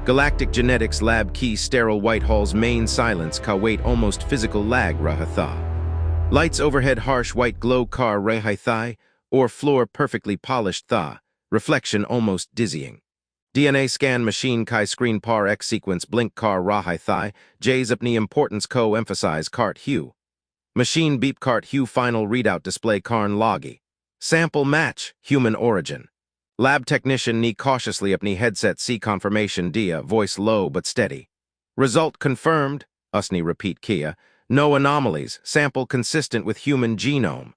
Galactic Genetics Lab Key Sterile Whitehall's main silence ka wait almost physical lag rahatha. Lights overhead harsh white glow car rehaithai, or floor perfectly polished tha, reflection almost dizzying. DNA scan machine kai screen par X sequence blink car rahaithai, J's upni importance co-emphasize cart hue. Machine beep cart hue final readout display karn logi. Sample match, human origin. Lab technician ni cautiously upni headset see confirmation dia, voice low but steady. Result confirmed, usni repeat kia. No anomalies, sample consistent with human genome.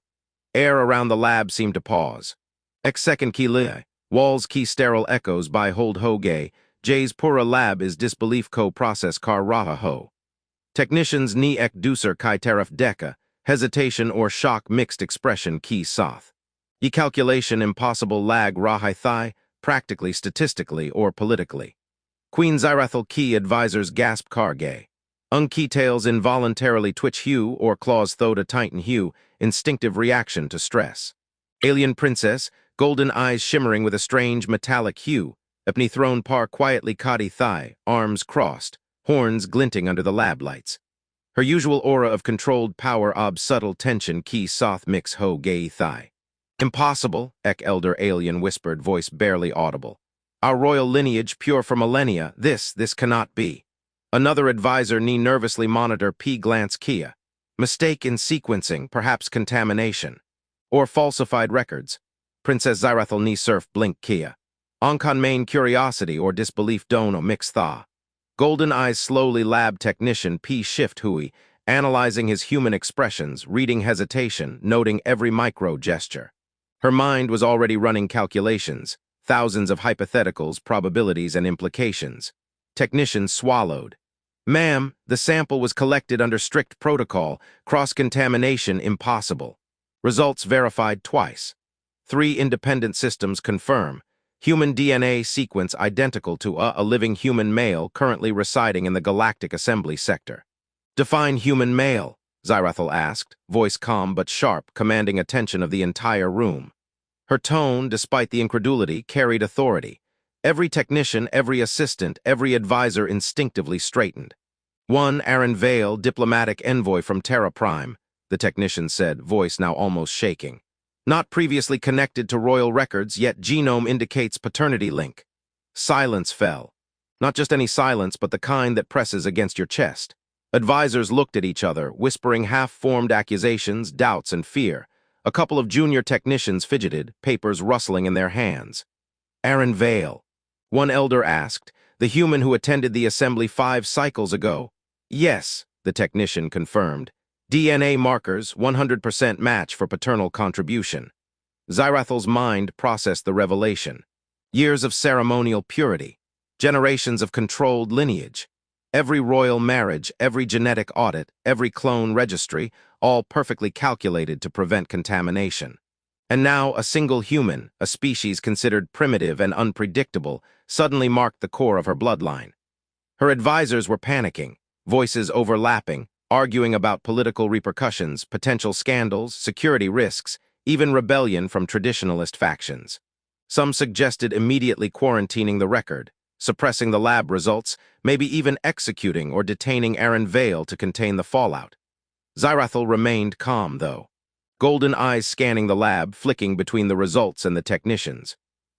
Air around the lab seemed to pause. X second ki li, walls ki sterile echoes by hold ho gay, J's pura lab is disbelief co process car raha ho. Technicians ni ek duser kai teraf deka, hesitation or shock mixed expression ki soth. Ye calculation impossible lag rahai thai, practically, statistically, or politically. Queen Zyrathal key advisors gasp kargay. Key tails involuntarily twitch hue or claws thoda titan hue, instinctive reaction to stress. Alien princess, golden eyes shimmering with a strange metallic hue, upni throne par quietly kadi thigh, arms crossed, horns glinting under the lab lights. Her usual aura of controlled power ob subtle tension key soth mix ho gay thigh. Impossible, ek elder alien whispered, voice barely audible. Our royal lineage pure for millennia, this cannot be. Another advisor ni nervously monitor p glance kia. Mistake in sequencing, perhaps contamination. Or falsified records. Princess Zyrathal ni surf blink kia. Onkan main curiosity or disbelief dono mix tha. Golden eyes slowly lab technician p shift hui, analyzing his human expressions, reading hesitation, noting every micro gesture. Her mind was already running calculations, thousands of hypotheticals, probabilities, and implications. Technician swallowed. Ma'am, the sample was collected under strict protocol, cross-contamination impossible. Results verified twice. 3 independent systems confirm. Human DNA sequence identical to a living human male currently residing in the Galactic Assembly Sector. Define human male, Zyrathal asked, voice calm but sharp, commanding attention of the entire room. Her tone, despite the incredulity, carried authority. Every technician, every assistant, every advisor instinctively straightened. 1 Aaron Vale, diplomatic envoy from Terra Prime, the technician said, voice now almost shaking. Not previously connected to royal records, yet genome indicates paternity link. Silence fell. Not just any silence, but the kind that presses against your chest. Advisors looked at each other, whispering half-formed accusations, doubts, and fear. A couple of junior technicians fidgeted, papers rustling in their hands. Aaron Vale. One elder asked, the human who attended the assembly 5 cycles ago. Yes, the technician confirmed. DNA markers, 100% match for paternal contribution. Zyrathal's mind processed the revelation. Years of ceremonial purity. Generations of controlled lineage. Every royal marriage, every genetic audit, every clone registry, all perfectly calculated to prevent contamination. And now a single human, a species considered primitive and unpredictable, suddenly marked the core of her bloodline. Her advisors were panicking, voices overlapping, arguing about political repercussions, potential scandals, security risks, even rebellion from traditionalist factions. Some suggested immediately quarantining the record, suppressing the lab results, maybe even executing or detaining Aaron Vale to contain the fallout. Zyrathal remained calm, though. Golden eyes scanning the lab, flicking between the results and the technicians.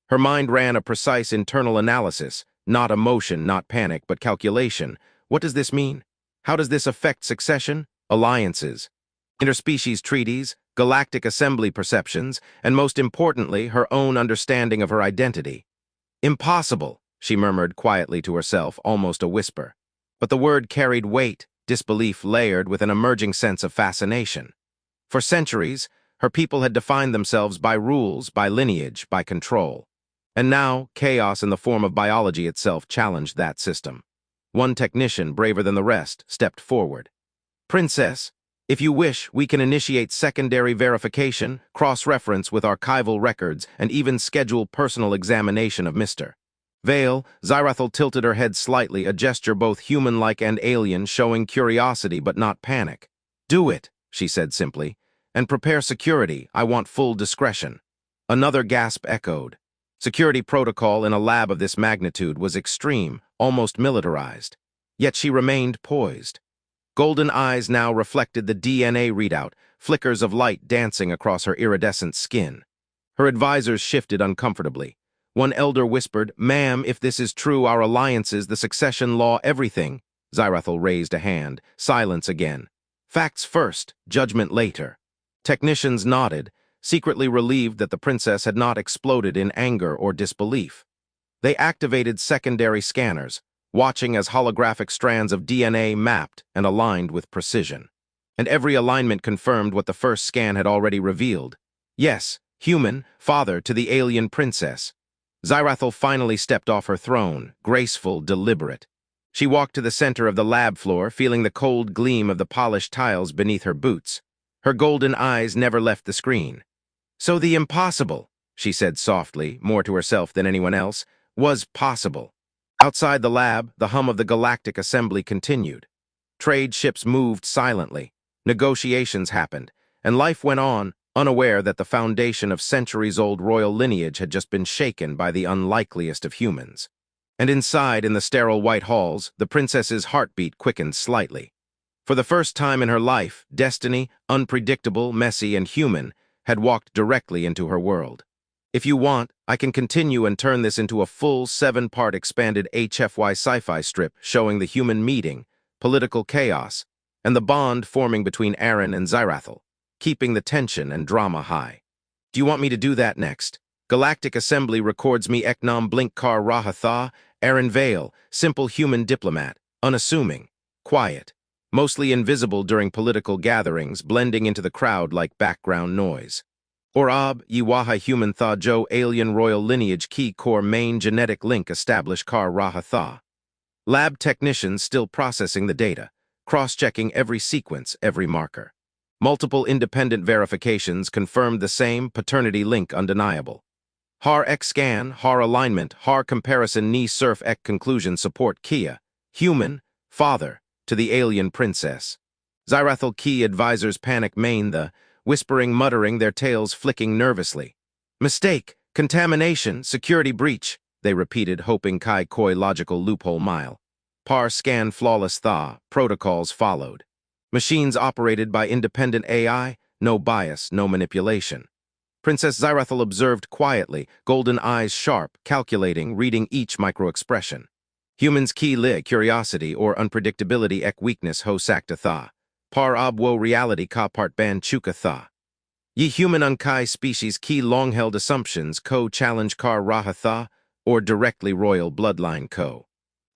Her mind ran a precise internal analysis, not emotion, not panic, but calculation. What does this mean? How does this affect succession, alliances, interspecies treaties, galactic assembly perceptions, and most importantly, her own understanding of her identity? Impossible, she murmured quietly to herself, almost a whisper. But the word carried weight, disbelief layered with an emerging sense of fascination. For centuries, her people had defined themselves by rules, by lineage, by control. And now, chaos in the form of biology itself challenged that system. One technician, braver than the rest, stepped forward. Princess, if you wish, we can initiate secondary verification, cross-reference with archival records, and even schedule personal examination of Mr. Vale. Zyrathal tilted her head slightly, a gesture both human-like and alien, showing curiosity but not panic. Do it, she said simply, and prepare security. I want full discretion. Another gasp echoed. Security protocol in a lab of this magnitude was extreme, almost militarized. Yet she remained poised. Golden eyes now reflected the DNA readout, flickers of light dancing across her iridescent skin. Her advisors shifted uncomfortably. One elder whispered, "Ma'am, if this is true, our alliances, the succession law, everything." Zyrathel raised a hand. Silence again. Facts first, judgment later. Technicians nodded, secretly relieved that the princess had not exploded in anger or disbelief. They activated secondary scanners, watching as holographic strands of DNA mapped and aligned with precision. And every alignment confirmed what the first scan had already revealed. Yes, human, father to the alien princess. Zyrathel finally stepped off her throne, graceful, deliberate. She walked to the center of the lab floor, feeling the cold gleam of the polished tiles beneath her boots. Her golden eyes never left the screen. So the impossible, she said softly, more to herself than anyone else, was possible. Outside the lab, the hum of the galactic assembly continued. Trade ships moved silently. Negotiations happened, and life went on, unaware that the foundation of centuries-old royal lineage had just been shaken by the unlikeliest of humans. And inside, in the sterile white halls, the princess's heartbeat quickened slightly. For the first time in her life, destiny, unpredictable, messy, and human, had walked directly into her world. If you want, I can continue and turn this into a full 7-part expanded HFY sci-fi strip showing the human meeting, political chaos, and the bond forming between Aaron and Zyrathel, keeping the tension and drama high. Do you want me to do that next? Galactic Assembly records me Eknom Blinkar Rahatha, Aaron Vale, simple human diplomat, unassuming, quiet, mostly invisible during political gatherings, blending into the crowd like background noise. Orab, Yiwaha Human Tha Jo Alien Royal Lineage Key Core Main Genetic Link Establish Kar Rahatha. Lab technicians still processing the data, cross-checking every sequence, every marker. Multiple independent verifications confirmed the same paternity link undeniable. Har Ek scan, Har alignment, Har comparison Ni Surf Ek conclusion support Kia, human, father, to the alien princess. Zyrathel Key advisors panic main the, whispering, muttering, their tails flicking nervously. Mistake, contamination, security breach, they repeated, hoping Kai Koi logical loophole mile. Par scan flawless thaw, protocols followed. Machines operated by independent AI, no bias, no manipulation. Princess Zyrathel observed quietly, golden eyes sharp, calculating, reading each micro-expression. Humans ki li, curiosity or unpredictability ek weakness ho sakta tha. Par abwo reality ka part ban chuka tha. Ye human unkai species ki long-held assumptions ko challenge kar raha tha, or directly royal bloodline ko.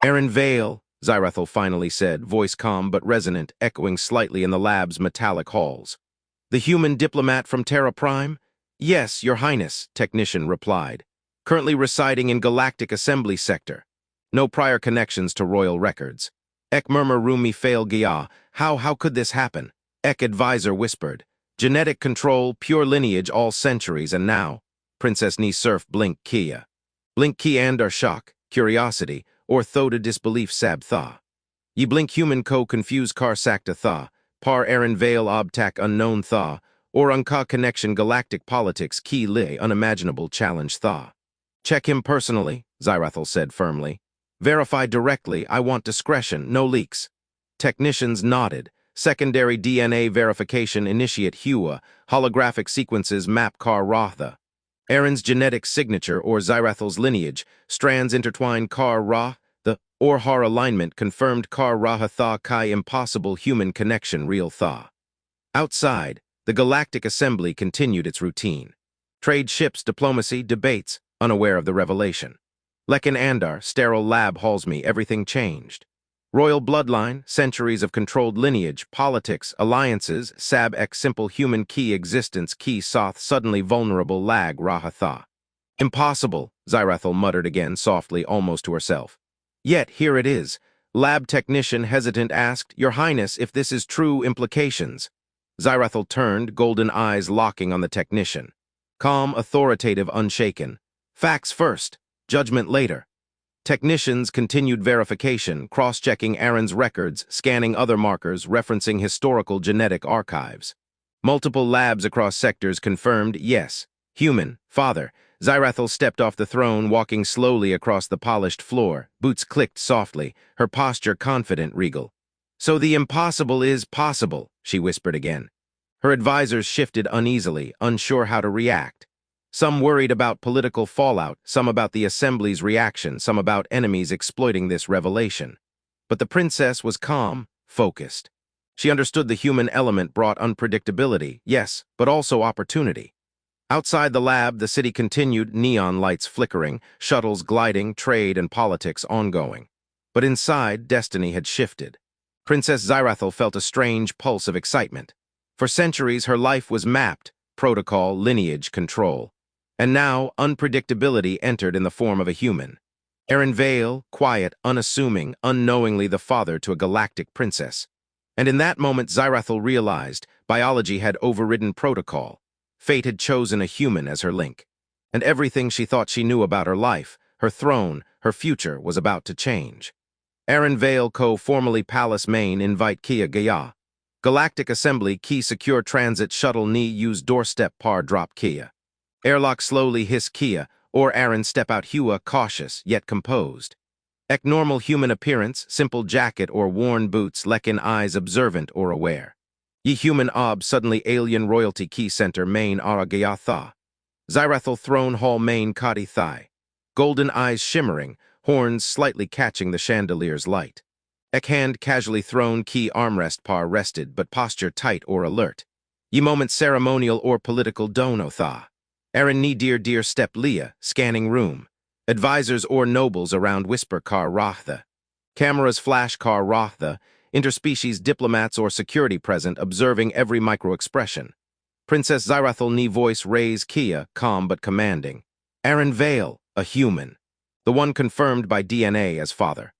Aaron Vale, Zyrathel finally said, voice calm but resonant, echoing slightly in the lab's metallic halls. The human diplomat from Terra Prime? Yes, Your Highness, technician replied. Currently residing in Galactic Assembly Sector. No prior connections to royal records. Ek murmur rumi fail gia, how could this happen? Ek advisor whispered. Genetic control, pure lineage all centuries, and now, Princess Ni Surf blink kia. Blink ki andar shock, curiosity, or thoda disbelief sab tha. Ye blink human ko confuse kar sakta tha, par Aaron Vale obtak unknown tha, or unka connection galactic politics ki li unimaginable challenge tha. Check him personally, Zyrathel said firmly. Verify directly, I want discretion, no leaks. Technicians nodded. Secondary DNA verification initiate HUA, holographic sequences map Kar Ratha. Aaron's genetic signature or Zyrathel's lineage, strands intertwined Kar Ra, the or Har alignment confirmed Kar Raha Tha Kai impossible human connection real Tha. Outside, the Galactic Assembly continued its routine. Trade ships, diplomacy, debates, unaware of the revelation. Lekin Andar, sterile lab halls me, everything changed. Royal bloodline, centuries of controlled lineage, politics, alliances, sab ex simple human key existence key soth suddenly vulnerable lag rahatha. Impossible, Zyrathel muttered again softly, almost to herself. Yet here it is. Lab technician hesitant asked, Your Highness, if this is true implications. Zyrathel turned, golden eyes locking on the technician. Calm, authoritative, unshaken. Facts first. Judgment later. Technicians continued verification, cross-checking Aaron's records, scanning other markers, referencing historical genetic archives. Multiple labs across sectors confirmed, yes, human, father, Zyrathel stepped off the throne, walking slowly across the polished floor. Boots clicked softly, her posture confident, regal. "So the impossible is possible," she whispered again. Her advisors shifted uneasily, unsure how to react. Some worried about political fallout, some about the assembly's reaction, some about enemies exploiting this revelation. But the princess was calm, focused. She understood the human element brought unpredictability, yes, but also opportunity. Outside the lab, the city continued, neon lights flickering, shuttles gliding, trade and politics ongoing. But inside, destiny had shifted. Princess Zyrathel felt a strange pulse of excitement. For centuries, her life was mapped, protocol, lineage, control. And now, unpredictability entered in the form of a human. Aaron Vale, quiet, unassuming, unknowingly the father to a galactic princess. And in that moment, Zyrathel realized biology had overridden protocol. Fate had chosen a human as her link. And everything she thought she knew about her life, her throne, her future was about to change. Aaron Vale Co. Formerly Palace Main Invite Kia Gaya. Galactic Assembly Key Secure Transit Shuttle Ni Use Doorstep Par Drop Kia. Airlock Slowly Hiss Kia, or Aaron Step Out Hua Cautious, yet composed. Ek Normal Human Appearance, Simple Jacket or Worn Boots Lekin Eyes Observant or Aware. Ye Human Ob Suddenly Alien Royalty Key Center Main Ara Gaya Tha. Zyrathel Throne Hall Main Kadi Thai. Golden Eyes Shimmering, horns slightly catching the chandelier's light. Ek Hand Casually Thrown Key Armrest Par Rested but Posture Tight or Alert. Ye Moment Ceremonial or Political Dono Tha. Aaron Ni Dear Step Leah, Scanning Room. Advisors or nobles around Whisper Car Rahtha. Cameras Flash Car Rahtha. Interspecies diplomats or security present observing every micro-expression. Princess Zyrathel Ni Voice Raise Kia, calm but commanding. Aaron Vale, a human. The one confirmed by DNA as father.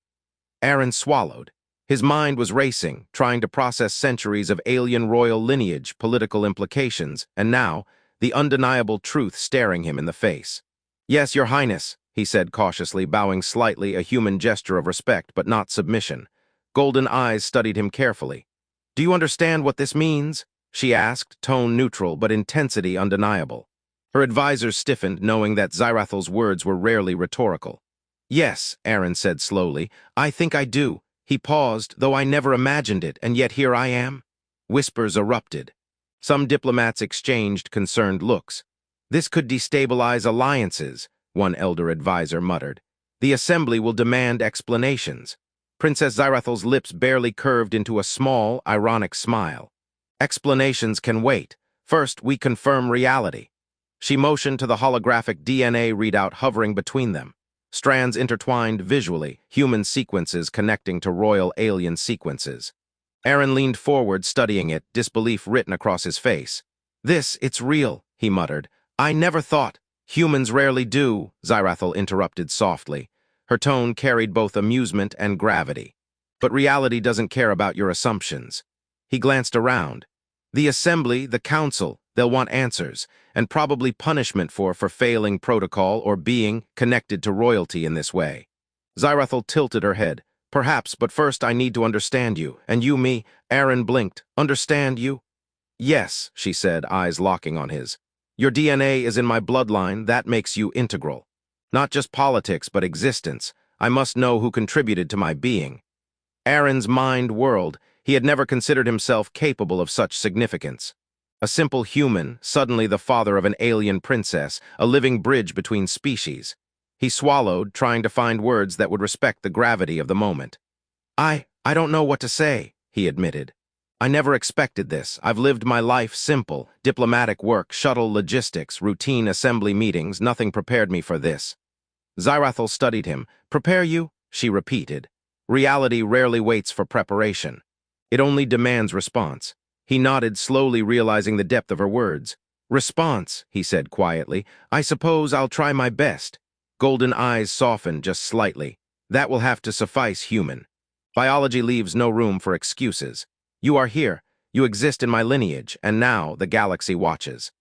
Aaron swallowed. His mind was racing, trying to process centuries of alien royal lineage, political implications, and now, the undeniable truth staring him in the face. "Yes, Your Highness," he said cautiously, bowing slightly, a human gesture of respect but not submission. Golden eyes studied him carefully. "Do you understand what this means?" she asked, tone neutral but intensity undeniable. Her advisors stiffened, knowing that Zyrathel's words were rarely rhetorical. "Yes," Aaron said slowly, "I think I do." He paused, "though I never imagined it, and yet here I am." Whispers erupted. Some diplomats exchanged concerned looks. "This could destabilize alliances," one elder advisor muttered. "The assembly will demand explanations." Princess Zyrathel's lips barely curved into a small, ironic smile. "Explanations can wait. First, we confirm reality." She motioned to the holographic DNA readout hovering between them. Strands intertwined visually, human sequences connecting to royal alien sequences. Aaron leaned forward, studying it, disbelief written across his face. It's real," he muttered. "I never thought." "Humans rarely do," Zyrathel interrupted softly. Her tone carried both amusement and gravity. "But reality doesn't care about your assumptions." He glanced around. "The assembly, the council, they'll want answers, and probably punishment for failing protocol or being connected to royalty in this way." Zyrathel tilted her head. "Perhaps, but first I need to understand you, and you me." Aaron blinked. "Understand you?" "Yes," she said, eyes locking on his. "Your DNA is in my bloodline, that makes you integral. Not just politics, but existence. I must know who contributed to my being." Aaron's mind whirled. He had never considered himself capable of such significance. A simple human, suddenly the father of an alien princess, a living bridge between species. He swallowed, trying to find words that would respect the gravity of the moment. I don't know what to say," he admitted. "I never expected this. I've lived my life simple, diplomatic work, shuttle logistics, routine assembly meetings, nothing prepared me for this." Zyrathel studied him. "Prepare you?" she repeated. "Reality rarely waits for preparation. It only demands response." He nodded, slowly realizing the depth of her words. "Response," he said quietly. "I suppose I'll try my best." Golden eyes softened just slightly. "That will have to suffice, human. Biology leaves no room for excuses. You are here. You exist in my lineage, and now the galaxy watches."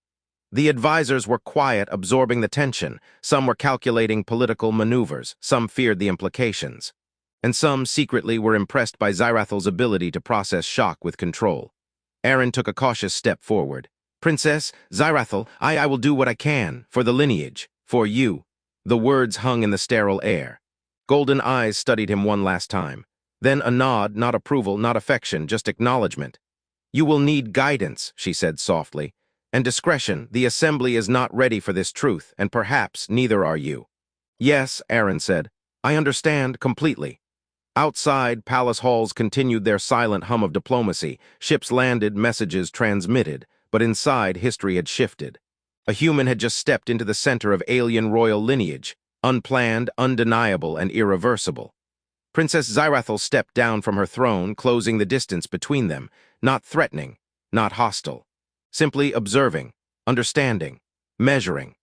The advisors were quiet, absorbing the tension. Some were calculating political maneuvers, some feared the implications. And some, secretly, were impressed by Zyrathel's ability to process shock with control. Aaron took a cautious step forward. "Princess, Zyrathel, I will do what I can, for the lineage." For you. The words hung in the sterile air. Golden eyes studied him one last time. Then a nod, not approval, not affection, just acknowledgement. You will need guidance, she said softly. And discretion. The assembly is not ready for this truth, and perhaps neither are you. Yes, Aaron said. I understand completely. Outside, palace halls continued their silent hum of diplomacy. Ships landed, messages transmitted. But inside, history had shifted. A human had just stepped into the center of alien royal lineage, unplanned, undeniable, and irreversible. Princess Zyrathel stepped down from her throne, closing the distance between them, not threatening, not hostile. Simply observing, understanding, measuring.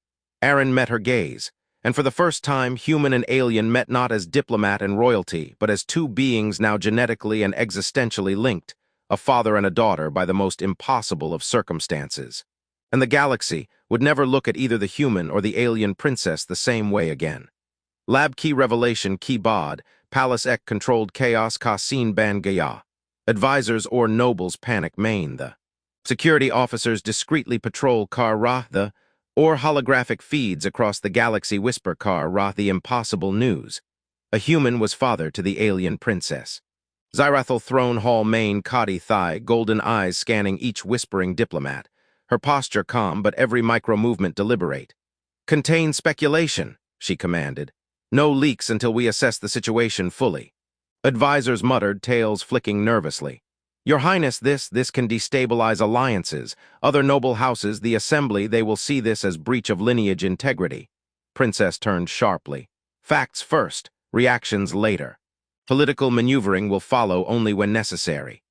Aaron met her gaze, and for the first time, human and alien met not as diplomat and royalty, but as two beings now genetically and existentially linked, a father and a daughter by the most impossible of circumstances. And the galaxy would never look at either the human or the alien princess the same way again. Lab Key Revelation Key Bod, Palace Ek Controlled Chaos Kasin Ban Gaya. Advisors or nobles panic main the. Security officers discreetly patrol Kar Ra the, or holographic feeds across the galaxy whisper Kar Ra the impossible news. A human was father to the alien princess. Zyrathel Throne Hall main Kadi Thigh, golden eyes scanning each whispering diplomat. Her posture calm, but every micro-movement deliberate. Contain speculation, she commanded. No leaks until we assess the situation fully. Advisors muttered, tails flicking nervously. Your Highness, this can destabilize alliances. Other noble houses, the assembly, they will see this as breach of lineage integrity. Princess turned sharply. Facts first, reactions later. Political maneuvering will follow only when necessary.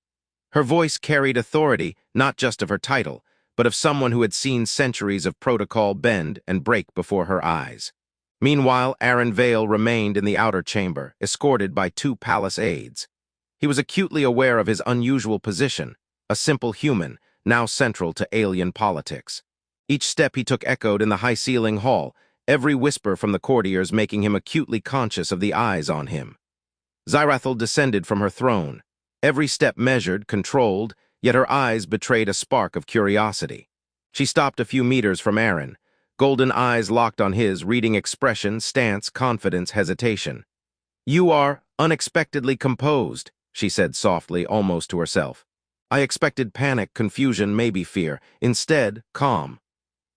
Her voice carried authority, not just of her title, but of someone who had seen centuries of protocol bend and break before her eyes. Meanwhile, Aaron Vale remained in the outer chamber, escorted by two palace aides. He was acutely aware of his unusual position, a simple human, now central to alien politics. Each step he took echoed in the high-ceiling hall, every whisper from the courtiers making him acutely conscious of the eyes on him. Zyrathel descended from her throne, every step measured, controlled, yet her eyes betrayed a spark of curiosity. She stopped a few meters from Aaron, golden eyes locked on his, reading expression, stance, confidence, hesitation. You are unexpectedly composed, she said softly, almost to herself. I expected panic, confusion, maybe fear. Instead, calm.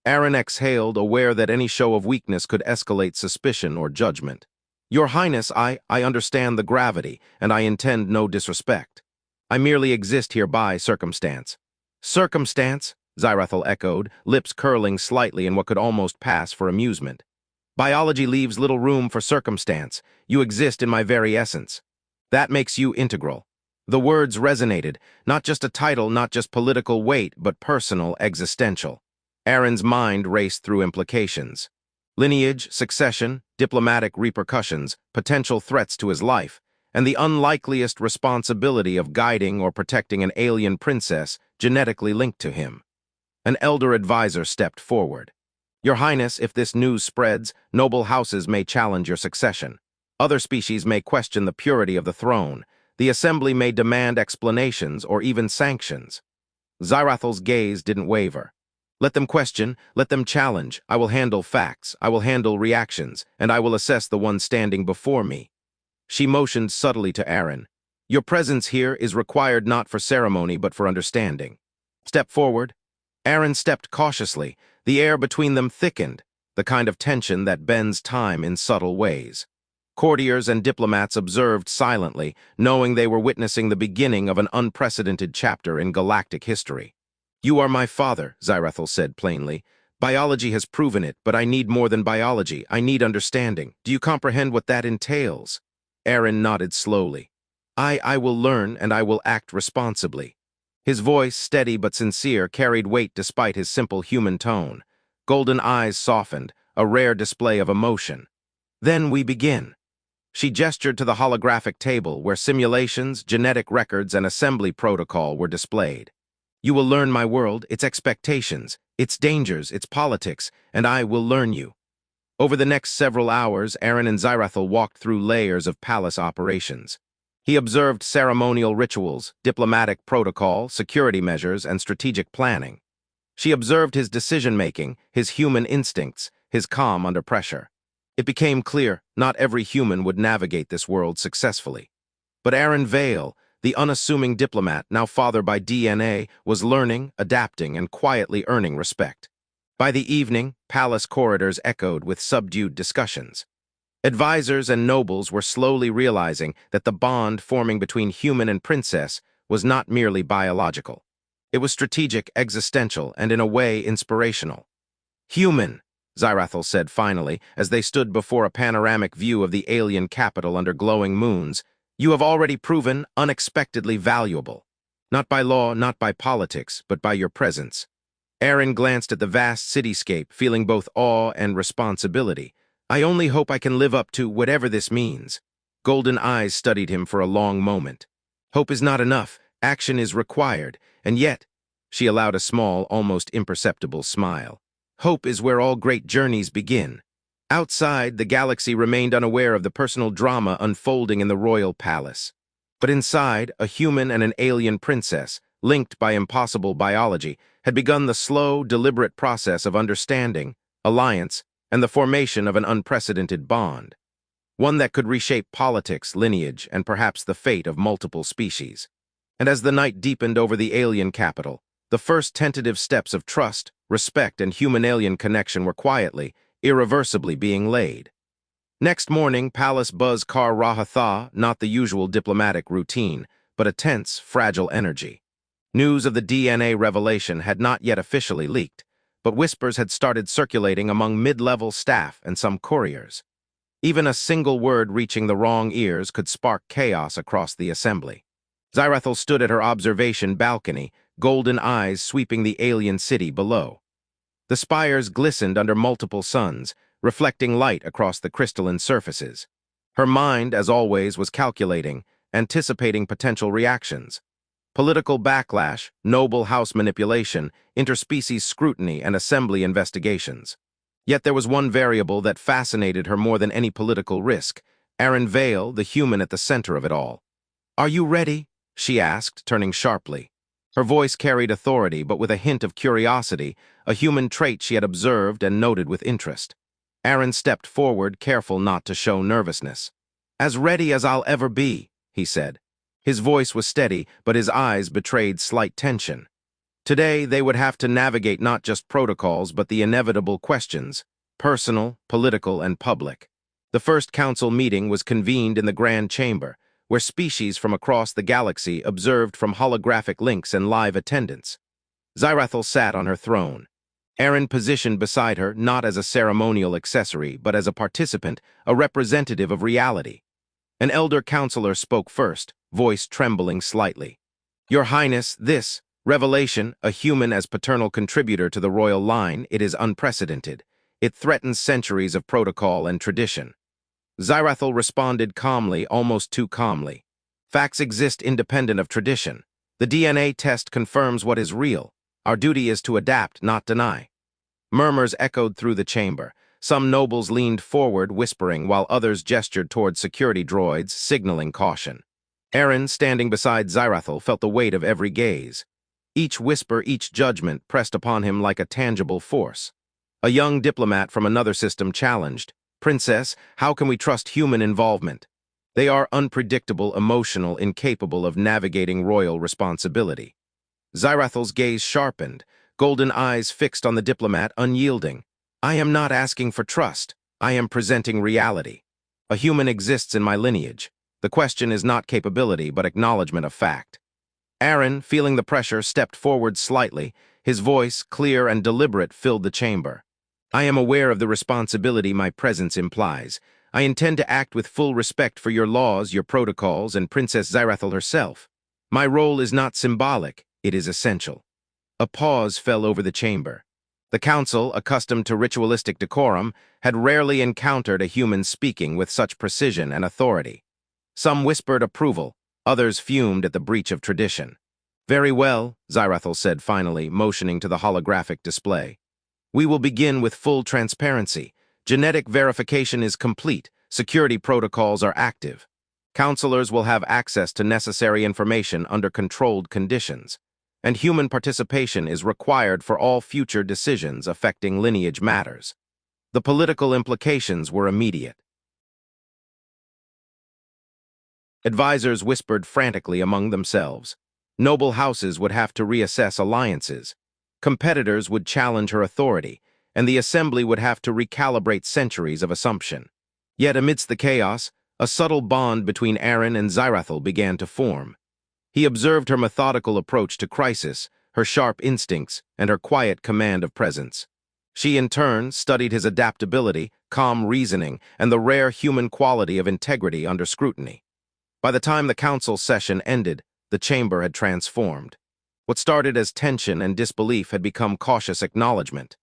Aaron exhaled, aware that any show of weakness could escalate suspicion or judgment. Your Highness, I understand the gravity, and I intend no disrespect. I merely exist here by circumstance. Circumstance? Zyrathel echoed, lips curling slightly in what could almost pass for amusement. Biology leaves little room for circumstance. You exist in my very essence. That makes you integral. The words resonated, not just a title, not just political weight, but personal, existential. Aaron's mind raced through implications. Lineage, succession, diplomatic repercussions, potential threats to his life, and the unlikeliest responsibility of guiding or protecting an alien princess genetically linked to him. An elder advisor stepped forward. Your Highness, if this news spreads, noble houses may challenge your succession. Other species may question the purity of the throne. The assembly may demand explanations or even sanctions. Zyrathel's gaze didn't waver. Let them question, let them challenge. I will handle facts, I will handle reactions, and I will assess the one standing before me. She motioned subtly to Aaron. Your presence here is required not for ceremony but for understanding. Step forward. Aaron stepped cautiously. The air between them thickened, the kind of tension that bends time in subtle ways. Courtiers and diplomats observed silently, knowing they were witnessing the beginning of an unprecedented chapter in galactic history. You are my father, Zyrathel said plainly. Biology has proven it, but I need more than biology. I need understanding. Do you comprehend what that entails? Aaron nodded slowly. I will learn, and I will act responsibly. His voice, steady but sincere, carried weight despite his simple human tone. Golden eyes softened, a rare display of emotion. Then we begin. She gestured to the holographic table where simulations, genetic records, and assembly protocol were displayed. You will learn my world, its expectations, its dangers, its politics, and I will learn you. Over the next several hours, Aaron and Zyrathel walked through layers of palace operations. He observed ceremonial rituals, diplomatic protocol, security measures, and strategic planning. She observed his decision-making, his human instincts, his calm under pressure. It became clear not every human would navigate this world successfully. But Aaron Vale, the unassuming diplomat, now father by DNA, was learning, adapting, and quietly earning respect. By the evening, palace corridors echoed with subdued discussions. Advisors and nobles were slowly realizing that the bond forming between human and princess was not merely biological. It was strategic, existential, and in a way inspirational. "Human," Zyrathel said finally, as they stood before a panoramic view of the alien capital under glowing moons, "you have already proven unexpectedly valuable. Not by law, not by politics, but by your presence." Aaron glanced at the vast cityscape, feeling both awe and responsibility. "I only hope I can live up to whatever this means." Golden eyes studied him for a long moment. "Hope is not enough. Action is required. And yet," she allowed a small, almost imperceptible smile, "hope is where all great journeys begin." Outside, the galaxy remained unaware of the personal drama unfolding in the royal palace. But inside, a human and an alien princess, linked by impossible biology, had begun the slow, deliberate process of understanding, alliance, and the formation of an unprecedented bond. One that could reshape politics, lineage, and perhaps the fate of multiple species. And as the night deepened over the alien capital, the first tentative steps of trust, respect, and human-alien connection were quietly, irreversibly being laid. Next morning, Palace Buzz Car Rahatha, not the usual diplomatic routine, but a tense, fragile energy. News of the DNA revelation had not yet officially leaked, but whispers had started circulating among mid-level staff and some couriers. Even a single word reaching the wrong ears could spark chaos across the assembly. Zyrathel stood at her observation balcony, golden eyes sweeping the alien city below. The spires glistened under multiple suns, reflecting light across the crystalline surfaces. Her mind, as always, was calculating, anticipating potential reactions. Political backlash, noble house manipulation, interspecies scrutiny, and assembly investigations. Yet there was one variable that fascinated her more than any political risk: Aaron Vale, the human at the center of it all. "Are you ready?" she asked, turning sharply. Her voice carried authority, but with a hint of curiosity, a human trait she had observed and noted with interest. Aaron stepped forward, careful not to show nervousness. "As ready as I'll ever be," he said. His voice was steady, but his eyes betrayed slight tension. Today, they would have to navigate not just protocols, but the inevitable questions, personal, political, and public. The first council meeting was convened in the Grand Chamber, where species from across the galaxy observed from holographic links and live attendance. Zyrathel sat on her throne. Aaron positioned beside her not as a ceremonial accessory, but as a participant, a representative of reality. An elder counselor spoke first, voice trembling slightly. "Your Highness, this revelation, a human as paternal contributor to the royal line, it is unprecedented. It threatens centuries of protocol and tradition." Zyrathel responded calmly, almost too calmly. "Facts exist independent of tradition. The DNA test confirms what is real. Our duty is to adapt, not deny." Murmurs echoed through the chamber. Some nobles leaned forward, whispering, while others gestured toward security droids, signaling caution. Aaron, standing beside Zyrathel, felt the weight of every gaze. Each whisper, each judgment pressed upon him like a tangible force. A young diplomat from another system challenged, "Princess, how can we trust human involvement? They are unpredictable, emotional, incapable of navigating royal responsibility." Zyrathel's gaze sharpened, golden eyes fixed on the diplomat, unyielding. "I am not asking for trust. I am presenting reality. A human exists in my lineage. The question is not capability, but acknowledgement of fact." Aaron, feeling the pressure, stepped forward slightly. His voice, clear and deliberate, filled the chamber. "I am aware of the responsibility my presence implies. I intend to act with full respect for your laws, your protocols, and Princess Zyrathel herself. My role is not symbolic, it is essential." A pause fell over the chamber. The council, accustomed to ritualistic decorum, had rarely encountered a human speaking with such precision and authority. Some whispered approval, others fumed at the breach of tradition. "Very well," Zyrathel said finally, motioning to the holographic display. "We will begin with full transparency. Genetic verification is complete. Security protocols are active. Counselors will have access to necessary information under controlled conditions, and human participation is required for all future decisions affecting lineage matters." The political implications were immediate. Advisors whispered frantically among themselves. Noble houses would have to reassess alliances. Competitors would challenge her authority, and the assembly would have to recalibrate centuries of assumption. Yet amidst the chaos, a subtle bond between Aaron and Zirathel began to form. He observed her methodical approach to crisis, her sharp instincts, and her quiet command of presence. She, in turn, studied his adaptability, calm reasoning, and the rare human quality of integrity under scrutiny. By the time the council session ended, the chamber had transformed. What started as tension and disbelief had become cautious acknowledgement.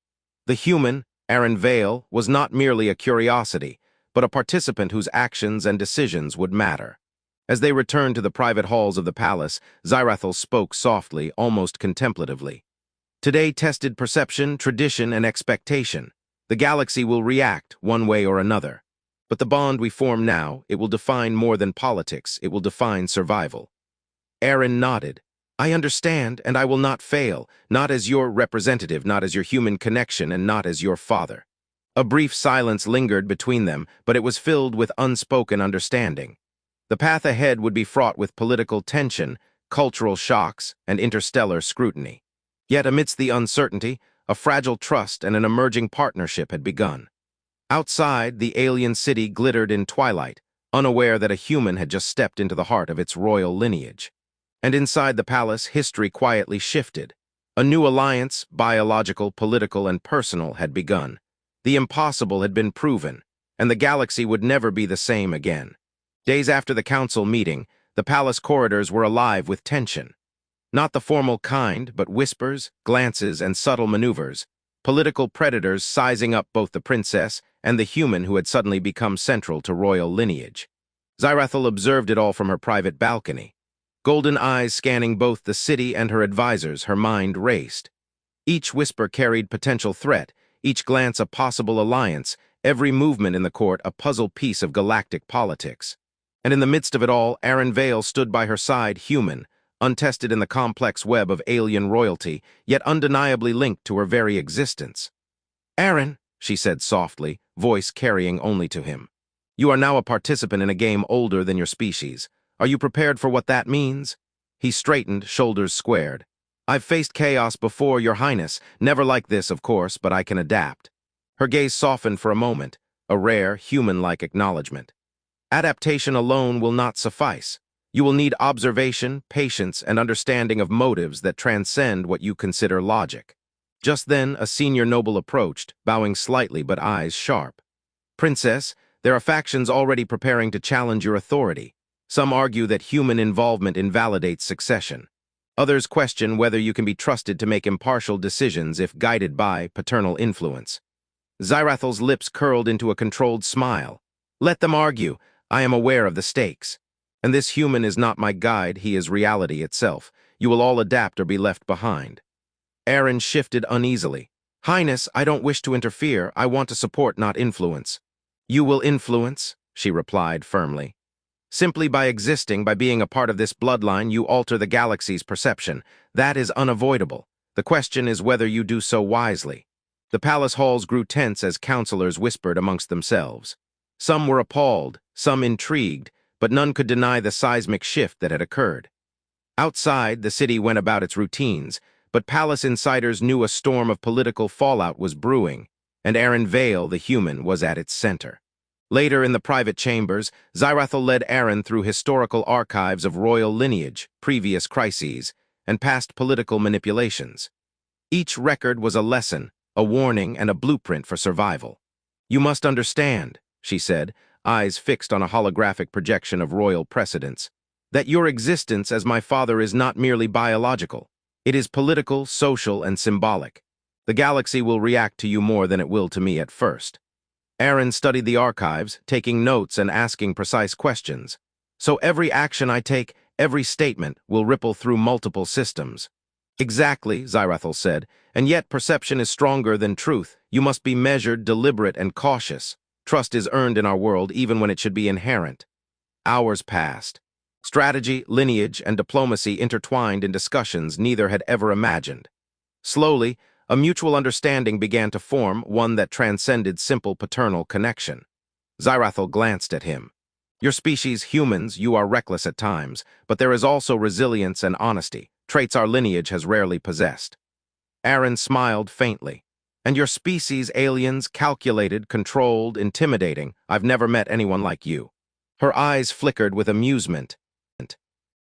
The human, Aaron Vale, was not merely a curiosity, but a participant whose actions and decisions would matter. As they returned to the private halls of the palace, Zirathel spoke softly, almost contemplatively. Today tested perception, tradition, and expectation. The galaxy will react one way or another. But the bond we form now, it will define more than politics, it will define survival. Aaron nodded. I understand, and I will not fail, not as your representative, not as your human connection, and not as your father. A brief silence lingered between them, but it was filled with unspoken understanding. The path ahead would be fraught with political tension, cultural shocks, and interstellar scrutiny. Yet amidst the uncertainty, a fragile trust and an emerging partnership had begun. Outside, the alien city glittered in twilight, unaware that a human had just stepped into the heart of its royal lineage. And inside the palace, history quietly shifted. A new alliance, biological, political, and personal, had begun. The impossible had been proven, and the galaxy would never be the same again. Days after the council meeting, the palace corridors were alive with tension. Not the formal kind, but whispers, glances, and subtle maneuvers. Political predators sizing up both the princess and the human who had suddenly become central to royal lineage. Zirathel observed it all from her private balcony. Golden eyes scanning both the city and her advisors, her mind raced. Each whisper carried potential threat, each glance a possible alliance, every movement in the court a puzzle piece of galactic politics. And in the midst of it all, Aaron Vale stood by her side, human, untested in the complex web of alien royalty, yet undeniably linked to her very existence. Aaron, she said softly, voice carrying only to him. You are now a participant in a game older than your species. Are you prepared for what that means? He straightened, shoulders squared. I've faced chaos before, Your Highness. Never like this, of course, but I can adapt. Her gaze softened for a moment, a rare, human-like acknowledgement. Adaptation alone will not suffice. You will need observation, patience, and understanding of motives that transcend what you consider logic. Just then, a senior noble approached, bowing slightly but eyes sharp. Princess, there are factions already preparing to challenge your authority. Some argue that human involvement invalidates succession. Others question whether you can be trusted to make impartial decisions if guided by paternal influence. Zirathel's lips curled into a controlled smile. Let them argue. I am aware of the stakes. And this human is not my guide, he is reality itself. You will all adapt or be left behind. Aaron shifted uneasily. Highness, I don't wish to interfere. I want to support, not influence. You will influence, she replied firmly. Simply by existing, by being a part of this bloodline, you alter the galaxy's perception. That is unavoidable. The question is whether you do so wisely. The palace halls grew tense as counselors whispered amongst themselves. Some were appalled, some intrigued, but none could deny the seismic shift that had occurred. Outside, the city went about its routines, but palace insiders knew a storm of political fallout was brewing, and Aaron Vale, the human, was at its center. Later, in the private chambers, Zirathel led Aaron through historical archives of royal lineage, previous crises, and past political manipulations. Each record was a lesson, a warning, and a blueprint for survival. You must understand, she said, eyes fixed on a holographic projection of royal precedents, that your existence as my father is not merely biological. It is political, social, and symbolic. The galaxy will react to you more than it will to me at first. Aaron studied the archives, taking notes and asking precise questions. So every action I take, every statement, will ripple through multiple systems. Exactly, Zirathel said, and yet perception is stronger than truth. You must be measured, deliberate, and cautious. Trust is earned in our world even when it should be inherent. Hours passed. Strategy, lineage, and diplomacy intertwined in discussions neither had ever imagined. Slowly, A mutual understanding began to form, one that transcended simple paternal connection. Zyrathel glanced at him. Your species, humans, you are reckless at times, but there is also resilience and honesty, traits our lineage has rarely possessed. Aaron smiled faintly. And your species, aliens, calculated, controlled, intimidating. I've never met anyone like you. Her eyes flickered with amusement,